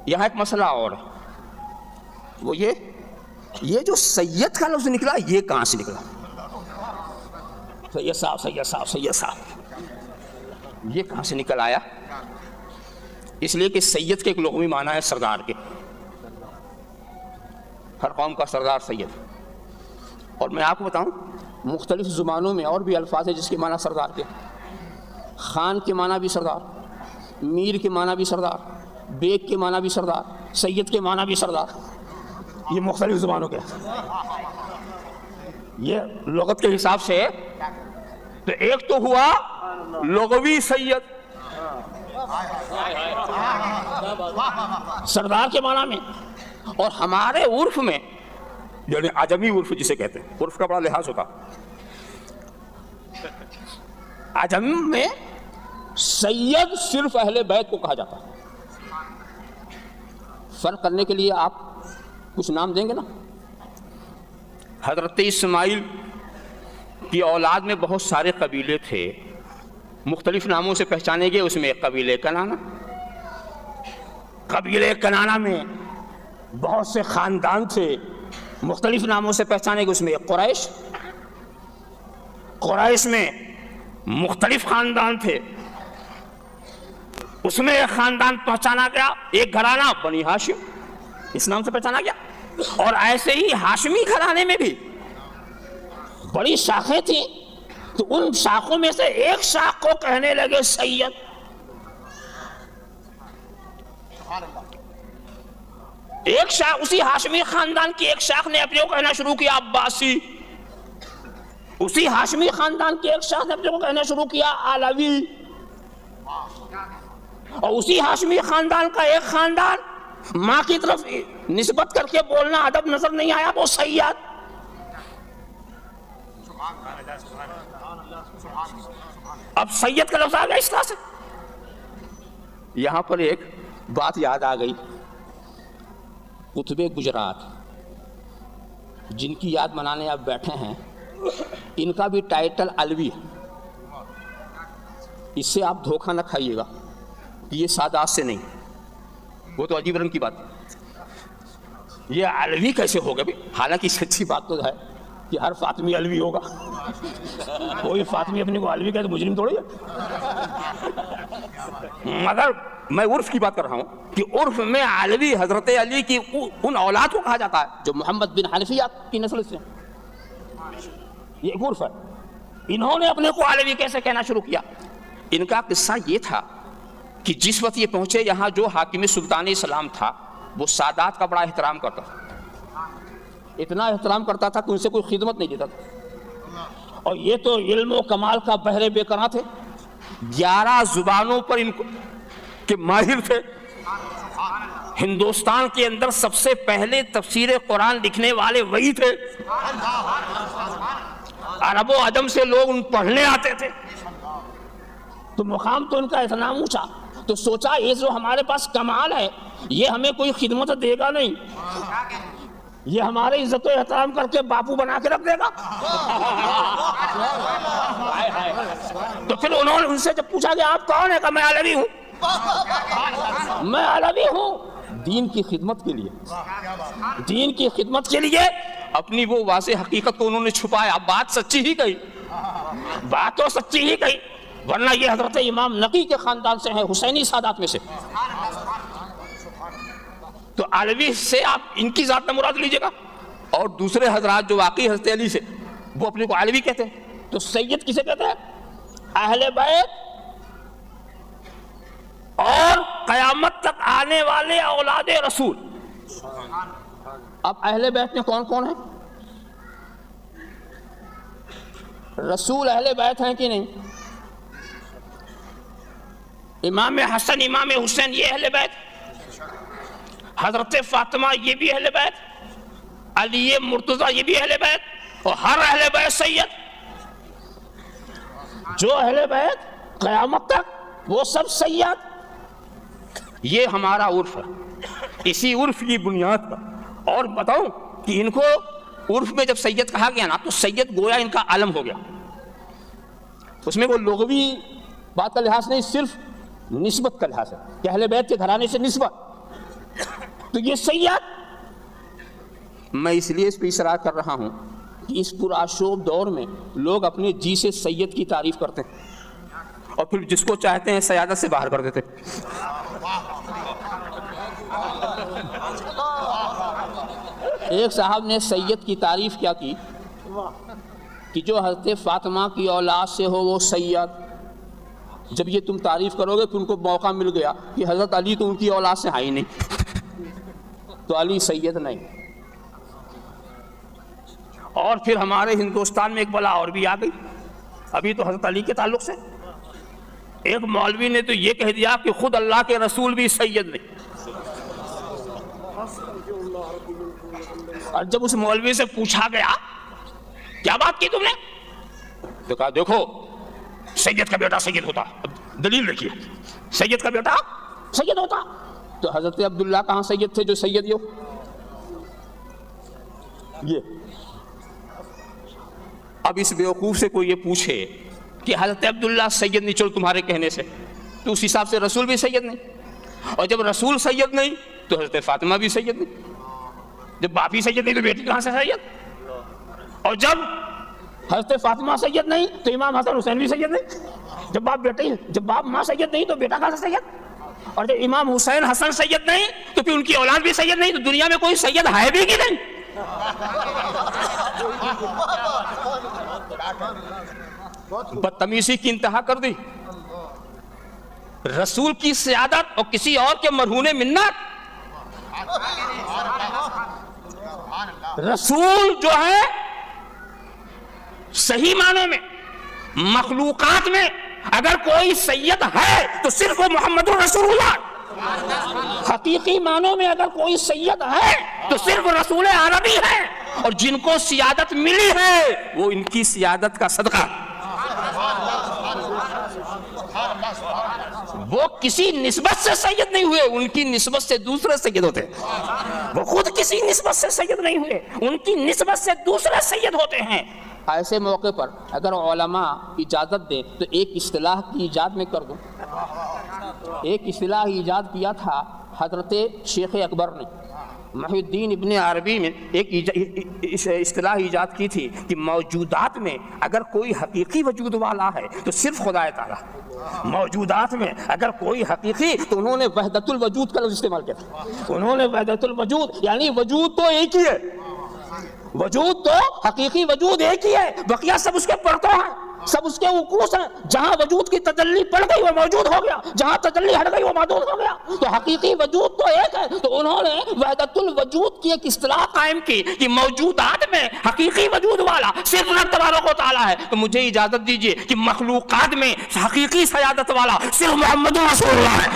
یہاں ایک مسئلہ اور ہے، وہ یہ جو سید کا لفظ نکلا یہ کہاں سے نکلا؟ سید صاحب سید صاحب سید صاحب، یہ کہاں سے نکل آیا؟ اس لیے کہ سید کے ایک لغوی معنی ہے سردار کے، ہر قوم کا سردار سید. اور میں آپ کو بتاؤں مختلف زبانوں میں اور بھی الفاظ ہیں جس کے معنی سردار کے. خان کے معنی بھی سردار، میر کے معنی بھی سردار، بیگ کے معنی بھی سردار، سید کے معنی بھی سردار. یہ مختلف زبانوں کے، یہ لغت کے حساب سے. تو ایک تو ہوا لغوی سید سردار کے معنی میں، اور ہمارے عرف میں یعنی عجمی عرف جسے کہتے ہیں، عرف کا بڑا لحاظ ہوتا. عجم میں سید صرف اہل بیت کو کہا جاتا. فرق کرنے کے لیے آپ کچھ نام دیں گے نا. حضرت اسماعیل کی اولاد میں بہت سارے قبیلے تھے، مختلف ناموں سے پہچانے گئے. اس میں ایک قبیلے کنانا، قبیلے کنانا میں بہت سے خاندان تھے، مختلف ناموں سے پہچانے گئے. اس میں ایک قریش، قریش میں مختلف خاندان تھے، اس میں ایک خاندان پہچانا گیا، ایک گھرانہ بنی ہاشم اس نام سے پہچانا گیا. اور ایسے ہی ہاشمی گھرانے میں بھی بڑی شاخیں تھیں، تو ان شاخوں میں سے ایک شاخ کو کہنے لگے سید. ایک شاخ اسی ہاشمی خاندان کی ایک شاخ نے اپنے کو کہنا شروع کیا عباسی، اسی ہاشمی خاندان کی ایک شاخ نے اپنے کو کہنا شروع کیا علوی، اور اسی ہاشمی خاندان کا ایک خاندان ماں کی طرف نسبت کر کے بولنا ادب نظر نہیں آیا وہ سید. اب سید کا لفظ آ گیا اس طرح سے. یہاں پر ایک بات یاد آ گئی، قطب گجرات جن کی یاد منانے آپ بیٹھے ہیں، ان کا بھی ٹائٹل علوی ہے. اس سے آپ دھوکہ نہ کھائیے گا کہ یہ سادات سے نہیں، وہ تو عجیب رنگ کی بات. یہ علوی کیسے ہوگا بھی؟ حالانکہ سچی بات تو ہے کہ ہر فاطمی علوی ہوگا. کوئی فاطمی اپنے کو علوی کہے تو مجرم تھوڑی ہے. مگر میں عرف کی بات کر رہا ہوں کہ عرف میں علوی حضرت علی کی ان اولاد کو کہا جاتا ہے جو محمد بن حنفیہ کی نسل سے. یہ ایک عرف ہے. انہوں نے اپنے کو علوی کیسے کہنا شروع کیا؟ ان کا قصہ یہ تھا کہ جس وقت یہ پہنچے یہاں جو حاکم سلطان اسلام تھا وہ سادات کا بڑا احترام کرتا تھا. اتنا احترام کرتا تھا کہ ان سے کوئی خدمت نہیں لیتا تھا. اور یہ تو علم و کمال کا بحر بے کناں تھے، 11 زبانوں پر ان کے ماہر تھے. ہندوستان کے اندر سب سے پہلے تفسیر قرآن لکھنے والے وہی تھے. عرب و عجم سے لوگ ان پڑھنے آتے تھے. تو مقام تو ان کا اتنا اونچا، تو سوچا یہ جو ہمارے پاس کمال ہے یہ ہمیں کوئی خدمت دے گا نہیں، یہ ہمارے عزت و احترام کر کے باپو بنا کے رکھ دے گا. تو پھر انہوں نے ان سے جب پوچھا کہ آپ کون ہیں، کہا میں علوی ہوں. میں علوی ہوں دین کی خدمت کے لیے، دین کی خدمت کے لیے. اپنی وہ واضح حقیقت کو انہوں نے چھپایا. بات سچی ہی کہی، بات تو سچی ہی کہی، ورنہ یہ حضرت امام نقی کے خاندان سے ہیں، حسینی سادات میں سے. تو علوی سے آپ ان کی ذات نہ مراد لیجئے گا. اور دوسرے حضرات جو واقعی حضرت علی سے وہ اپنے کو علوی کہتے ہیں. تو سید کسے کہتے ہیں؟ اہل بیت اور قیامت تک آنے والے اولاد رسول. اب اہل بیت میں کون کون ہیں؟ رسول اہل بیت ہیں کہ نہیں؟ امام حسن امام حسین یہ اہل بیت، حضرت فاطمہ یہ بھی اہل بیت، علی مرتضیٰ یہ بھی اہل بیت، اور ہر اہل بیت سید. جو اہل بیت قیامت تک وہ سب سید. یہ ہمارا عرف ہے. اسی عرف کی بنیاد پر اور بتاؤں کہ ان کو عرف میں جب سید کہا گیا نا تو سید گویا ان کا علم ہو گیا. اس میں وہ لغوی بات کا لحاظ نہیں، صرف نسبت کا لحاظ ہے کہ اہل بیت کے گھرانے سے نسبت. تو یہ سید، میں اس لیے اس پہ اصرار کر رہا ہوں کہ اس پرآشوب دور میں لوگ اپنے جی سے سید کی تعریف کرتے ہیں اور پھر جس کو چاہتے ہیں سیادت سے باہر کر دیتے. ایک صاحب نے سید کی تعریف کیا کی کہ جو حضرت فاطمہ کی اولاد سے ہو وہ سید. جب یہ تم تعریف کرو گے تو ان کو موقع مل گیا کہ حضرت علی تو ان کی اولاد سے ہے ہی نہیں، تو علی سید نہیں. اور پھر ہمارے ہندوستان میں ایک بلا اور بھی آ گئی ابھی تو حضرت علی کے تعلق سے. ایک مولوی نے تو یہ کہہ دیا کہ خود اللہ کے رسول بھی سید نہیں. اور جب اس مولوی سے پوچھا گیا کیا بات کی تم نے، تو کہا دیکھو سید کا بیٹا سید ہوتا. دلیل دیکھیے، سید کا بیٹا سید ہوتا. تو حضرت عبداللہ کہاں سید تھے جو سید یہ. اب اس بیوقوف سے کوئی یہ پوچھے کہ حضرت عبداللہ سید نہیں، چلو تمہارے کہنے سے تو اس حساب سے رسول بھی سید نہیں. اور جب رسول سید نہیں تو حضرت فاطمہ بھی سید نہیں. جب باپ ہی سید نہیں تو بیٹی کہاں سے سید. اور جب حضرت فاطمہ سید نہیں تو امام حسن حسین بھی سید نہیں. جب باپ ماں سید نہیں تو بیٹا کہاں سے سید. اور جب امام حسین حسن سید نہیں تو پھر ان کی اولاد بھی سید نہیں. تو دنیا میں کوئی سید ہے بھی کہ نہیں. بدتمیزی کی انتہا کر دی. رسول کی سیادت اور کسی اور کے مرہون منت. رسول جو ہے صحیح معنی میں مخلوقات میں اگر کوئی سید ہے تو صرف وہ محمد رسول اللہ. حقیقی معنوں میں اگر کوئی سید ہے تو صرف رسول عربی ہے. اور جن کو سیادت ملی ہے وہ ان کی سیادت کا صدقہ. وہ کسی نسبت سے سید نہیں ہوئے، ان کی نسبت سے دوسرے سید ہوتے ہیں. وہ خود کسی نسبت سے سید نہیں ہوئے، ان کی نسبت سے دوسرے سید ہوتے ہیں. ایسے موقع پر اگر علماء اجازت دیں تو ایک اصطلاح کی ایجاد میں کر دوں. ایک اصطلاح ایجاد کیا تھا حضرت شیخ اکبر نے. محی الدین ابن عربی میں ایک اصطلاح ایجاد کی تھی کہ موجودات میں اگر کوئی حقیقی وجود والا ہے تو صرف خدا تعالیٰ. موجودات میں اگر کوئی حقیقی تو انہوں نے وحدت الوجود کا لفظ استعمال کیا تھا. انہوں نے وحدت الوجود یعنی وجود تو ایک ہی ہے، وجود تو حقیقی وجود ایک ہی ہے، بقیہ سب اس کے پرتوں ہیں، سب اس کے وقوع ہیں. جہاں وجود کی تجلی پڑ گئی وہ موجود ہو گیا، جہاں تجلی ہٹ گئی وہ معدود ہو گیا. تو حقیقی وجود تو ایک ہے. تو انہوں نے وحدت الوجود کی ایک اصطلاح قائم کی کہ موجودات میں حقیقی وجود والا صرف اللہ تبارک و تعالیٰ ہے. تو مجھے اجازت دیجیے کہ مخلوقات میں حقیقی سیادت والا صرف محمد رسول اللہ ہے.